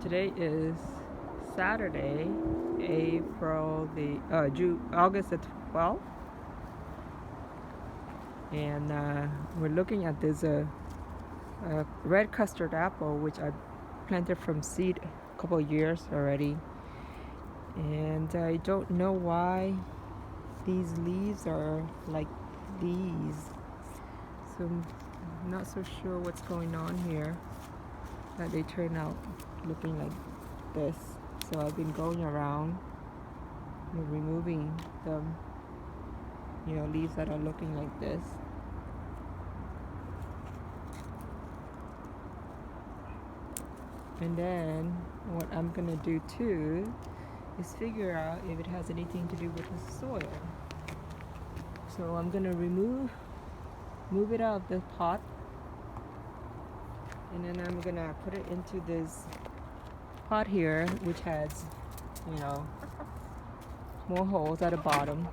Today is Saturday, August the 12th, and we're looking at this red custard apple, which I planted from seed a couple of years already, and I don't know why these leaves are like these, so I'm not so sure what's going on here, that they turn out looking like this. So I've been going around removing the leaves that are looking like this. And then what I'm gonna do too is figure out if it has anything to do with the soil. So I'm gonna move it out of the pot, and then I'm gonna put it into this pot here, which has more holes at the bottom,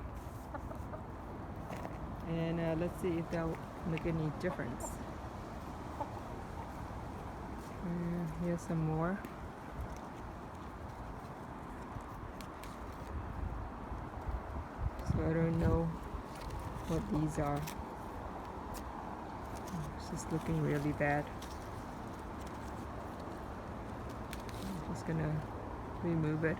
and let's see if that'll make any difference. Here's some more. So I don't know what these are. It's just looking really bad. I'm just gonna remove it.